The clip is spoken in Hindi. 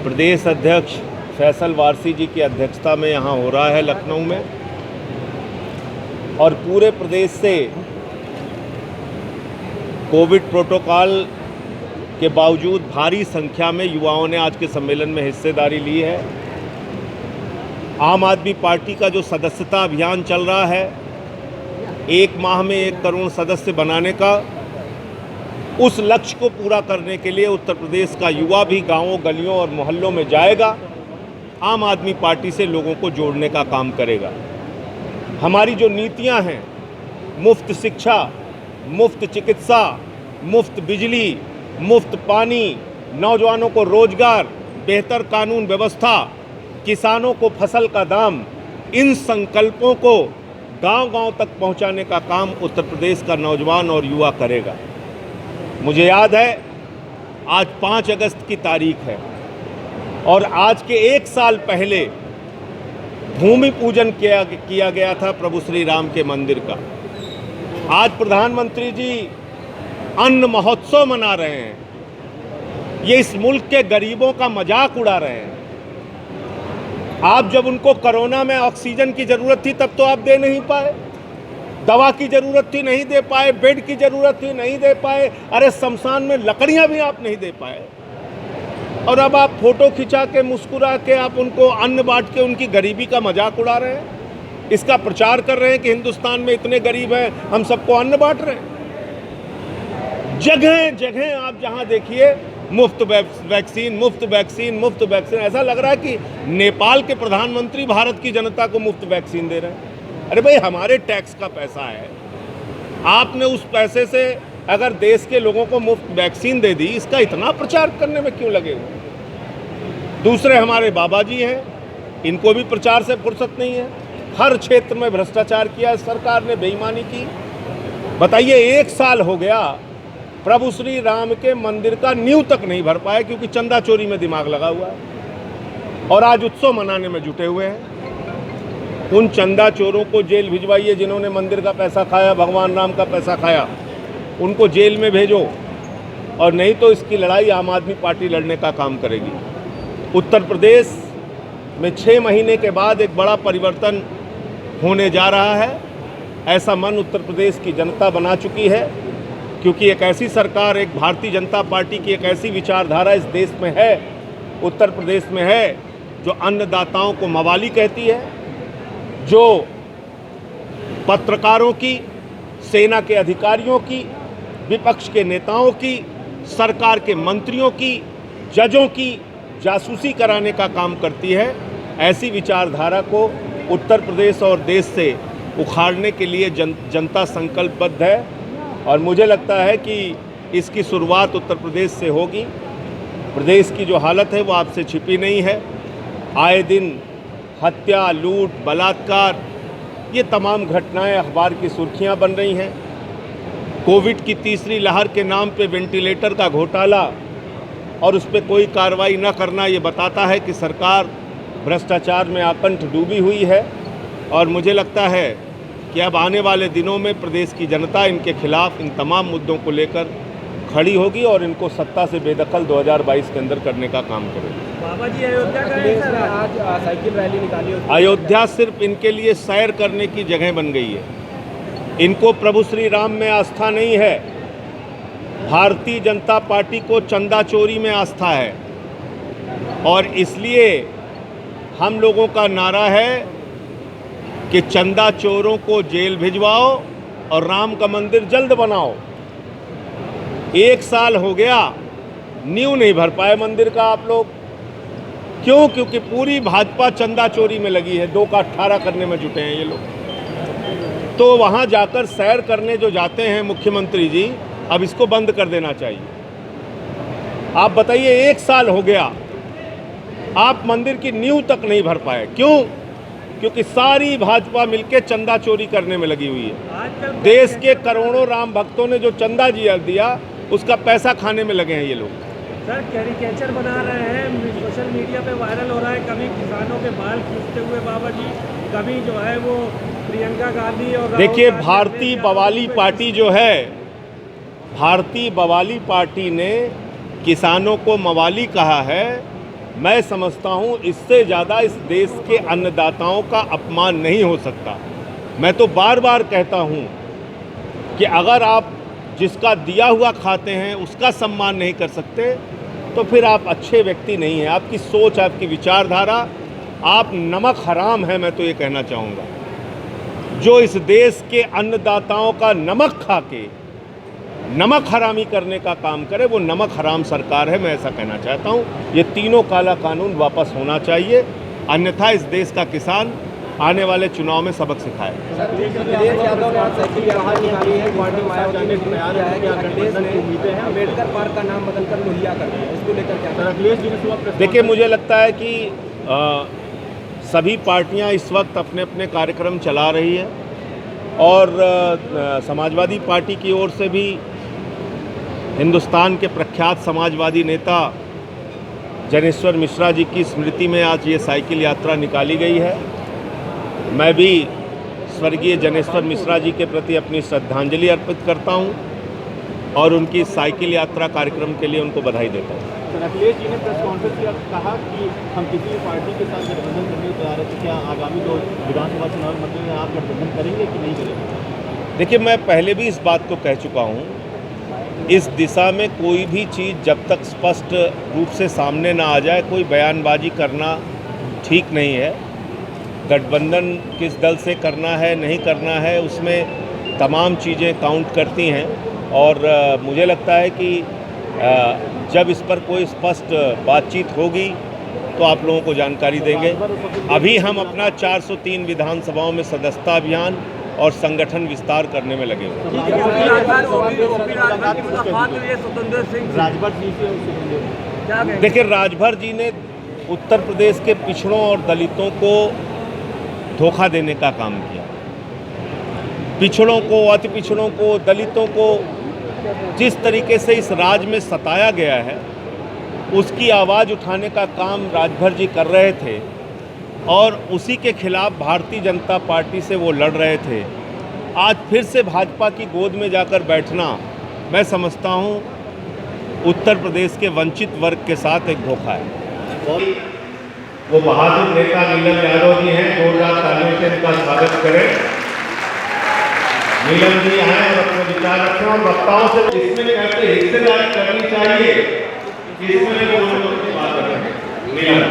प्रदेश अध्यक्ष फैसल वारसी जी की अध्यक्षता में यहाँ हो रहा है लखनऊ में, और पूरे प्रदेश से कोविड प्रोटोकॉल के बावजूद भारी संख्या में युवाओं ने आज के सम्मेलन में हिस्सेदारी ली है। आम आदमी पार्टी का जो सदस्यता अभियान चल रहा है, 1 माह में 1 करोड़ सदस्य बनाने का, उस लक्ष्य को पूरा करने के लिए उत्तर प्रदेश का युवा भी गांवों, गलियों और मोहल्लों में जाएगा, आम आदमी पार्टी से लोगों को जोड़ने का काम करेगा। हमारी जो नीतियां हैं, मुफ्त शिक्षा, मुफ्त चिकित्सा, मुफ्त बिजली, मुफ्त पानी, नौजवानों को रोजगार, बेहतर कानून व्यवस्था, किसानों को फसल का दाम, इन संकल्पों को गांव-गांव तक पहुंचाने का काम उत्तर प्रदेश का नौजवान और युवा करेगा। मुझे याद है आज 5 अगस्त की तारीख है और आज के 1 साल पहले भूमि पूजन किया गया था प्रभु श्री राम के मंदिर का। आज प्रधानमंत्री जी अन्न महोत्सव मना रहे हैं। ये इस मुल्क के गरीबों का मजाक उड़ा रहे हैं। आप जब उनको कोरोना में ऑक्सीजन की जरूरत थी तब तो आप दे नहीं पाए, दवा की जरूरत थी नहीं दे पाए, बेड की जरूरत थी नहीं दे पाए, अरे शमशान में लकड़ियां भी आप नहीं दे पाए, और अब आप फोटो खिंचा के मुस्कुरा के आप उनको अन्न बांट के उनकी गरीबी का मजाक उड़ा रहे हैं। इसका प्रचार कर रहे हैं कि हिंदुस्तान में इतने गरीब हैं, हम सबको अन्न बांट रहे हैं। जगह जगह आप जहां देखिए मुफ्त वैक्सीन, मुफ्त वैक्सीन, मुफ्त वैक्सीन। ऐसा लग रहा है कि नेपाल के प्रधानमंत्री भारत की जनता को मुफ्त वैक्सीन दे रहे हैं। अरे भाई, हमारे टैक्स का पैसा है, आपने उस पैसे से अगर देश के लोगों को मुफ्त वैक्सीन दे दी, इसका इतना प्रचार करने में क्यों लगे हुए? दूसरे हमारे बाबा जी हैं, इनको भी प्रचार से फुर्सत नहीं है। हर क्षेत्र में भ्रष्टाचार किया सरकार ने, बेईमानी की। बताइए, 1 साल हो गया, प्रभु श्री राम के मंदिर का नींव तक नहीं भर पाए क्योंकि चंदा चोरी में दिमाग लगा हुआ है, और आज उत्सव मनाने में जुटे हुए हैं। उन चंदा चोरों को जेल भिजवाइए जिन्होंने मंदिर का पैसा खाया, भगवान राम का पैसा खाया, उनको जेल में भेजो, और नहीं तो इसकी लड़ाई आम आदमी पार्टी लड़ने का काम करेगी। उत्तर प्रदेश में 6 महीने के बाद एक बड़ा परिवर्तन होने जा रहा है, ऐसा मन उत्तर प्रदेश की जनता बना चुकी है, क्योंकि एक ऐसी सरकार, एक भारतीय जनता पार्टी की एक ऐसी विचारधारा इस देश में है, उत्तर प्रदेश में है, जो अन्नदाताओं को मवाली कहती है, जो पत्रकारों की, सेना के अधिकारियों की, विपक्ष के नेताओं की, सरकार के मंत्रियों की, जजों की जासूसी कराने का काम करती है। ऐसी विचारधारा को उत्तर प्रदेश और देश से उखाड़ने के लिए जनता संकल्पबद्ध है, और मुझे लगता है कि इसकी शुरुआत उत्तर प्रदेश से होगी। प्रदेश की जो हालत है वो आपसे छिपी नहीं है। आए दिन हत्या, लूट, बलात्कार, ये तमाम घटनाएं अखबार की सुर्खियां बन रही हैं। कोविड की तीसरी लहर के नाम पे वेंटिलेटर का घोटाला और उस पर कोई कार्रवाई न करना, ये बताता है कि सरकार भ्रष्टाचार में आकंठ डूबी हुई है, और मुझे लगता है कि अब आने वाले दिनों में प्रदेश की जनता इनके खिलाफ इन तमाम मुद्दों को लेकर खड़ी होगी और इनको सत्ता से बेदखल 2022 के अंदर करने का काम करेगी। बाबा जी, अयोध्या का आज साइकिल रैली निकाली। अयोध्या सिर्फ इनके लिए सैर करने की जगह बन गई है। इनको प्रभु श्री राम में आस्था नहीं है, भारतीय जनता पार्टी को चंदा चोरी में आस्था है, और इसलिए हम लोगों का नारा है कि चंदा चोरों को जेल भिजवाओ और राम का मंदिर जल्द बनाओ। 1 साल हो गया, नींव नहीं भर पाए मंदिर का आप लोग। क्यों? क्योंकि पूरी भाजपा चंदा चोरी में लगी है, 2 का 18 करने में जुटे हैं ये लोग। तो वहां जाकर सैर करने जो जाते हैं मुख्यमंत्री जी, अब इसको बंद कर देना चाहिए। आप बताइए, 1 साल हो गया, आप मंदिर की नींव तक नहीं भर पाए। क्यों? क्योंकि सारी भाजपा मिलकर चंदा चोरी करने में लगी हुई है। देश के करोड़ों राम भक्तों ने जो चंदा दिया, उसका पैसा खाने में लगे हैं ये लोग। सर, कैरिकेचर बना रहे हैं, सोशल मीडिया पे वायरल हो रहा है, कभी किसानों के बाल खींचते हुए बाबा जी, कभी जो है वो प्रियंका गांधी और देखिए, भारतीय बवाली पार्टी जो है, भारतीय बवाली पार्टी ने किसानों को मवाली कहा है, मैं समझता हूँ इससे ज़्यादा इस देश के अन्नदाताओं का अपमान नहीं हो सकता। मैं तो बार बार कहता हूँ कि अगर आप जिसका दिया हुआ खाते हैं उसका सम्मान नहीं कर सकते तो फिर आप अच्छे व्यक्ति नहीं हैं। आपकी सोच, आपकी विचारधारा, आप नमक हराम है। मैं तो ये कहना चाहूँगा, जो इस देश के अन्नदाताओं का नमक खा के नमक हरामी करने का काम करे वो नमक हराम सरकार है। मैं ऐसा कहना चाहता हूँ। ये तीनों काला कानून वापस होना चाहिए, अन्यथा इस देश का किसान आने वाले चुनाव में सबक सिखाए। अम्बेडकर पार्क का नाम बदलकर लोहिया कर दिया, इसको लेकर क्या? देखिए, मुझे लगता है कि सभी पार्टियां इस वक्त अपने अपने कार्यक्रम चला रही है और समाजवादी पार्टी की ओर से भी हिंदुस्तान के प्रख्यात समाजवादी नेता जनेश्वर मिश्रा जी की स्मृति में आज ये साइकिल यात्रा निकाली गई है। मैं भी स्वर्गीय जनेश्वर मिश्रा जी के प्रति अपनी श्रद्धांजलि अर्पित करता हूं और उनकी साइकिल यात्रा कार्यक्रम के लिए उनको बधाई देता हूं। अखिलेश जी ने प्रेस कॉन्फ्रेंस में कहा कि हम किसी भी पार्टी के साथ गठबंधन करने को तैयार है, तो क्या आगामी जो विधानसभा चुनाव में आप गठबंधन करेंगे कि नहीं करेंगे? देखिए, मैं पहले भी इस बात को कह चुका हूं, इस दिशा में कोई भी चीज़ जब तक स्पष्ट रूप से सामने ना आ जाए कोई बयानबाजी करना ठीक नहीं है। गठबंधन किस दल से करना है, नहीं करना है, उसमें तमाम चीज़ें काउंट करती हैं और मुझे लगता है कि जब इस पर कोई स्पष्ट बातचीत होगी तो आप लोगों को जानकारी देंगे। अभी हम अपना 403 विधानसभाओं में सदस्यता अभियान और संगठन विस्तार करने में लगे हुए हैं। देखिए, राजभर जी ने उत्तर प्रदेश के पिछड़ों और दलितों को धोखा देने का काम किया। पिछड़ों को, अति पिछड़ों को, दलितों को जिस तरीके से इस राज्य में सताया गया है उसकी आवाज़ उठाने का काम राजभर जी कर रहे थे और उसी के खिलाफ भारतीय जनता पार्टी से वो लड़ रहे थे। आज फिर से भाजपा की गोद में जाकर बैठना, मैं समझता हूँ उत्तर प्रदेश के वंचित वर्ग के साथ एक धोखा है। वो बहादुर नेता नीलम यादव जी हैं, जोरदार तालियों से इनका स्वागत करें। नीलम जी आए और अपने विचार रखें और वक्ताओं से इसमें कैसे हिस्सेदारी करनी चाहिए इसमें वो बात करें। नीलम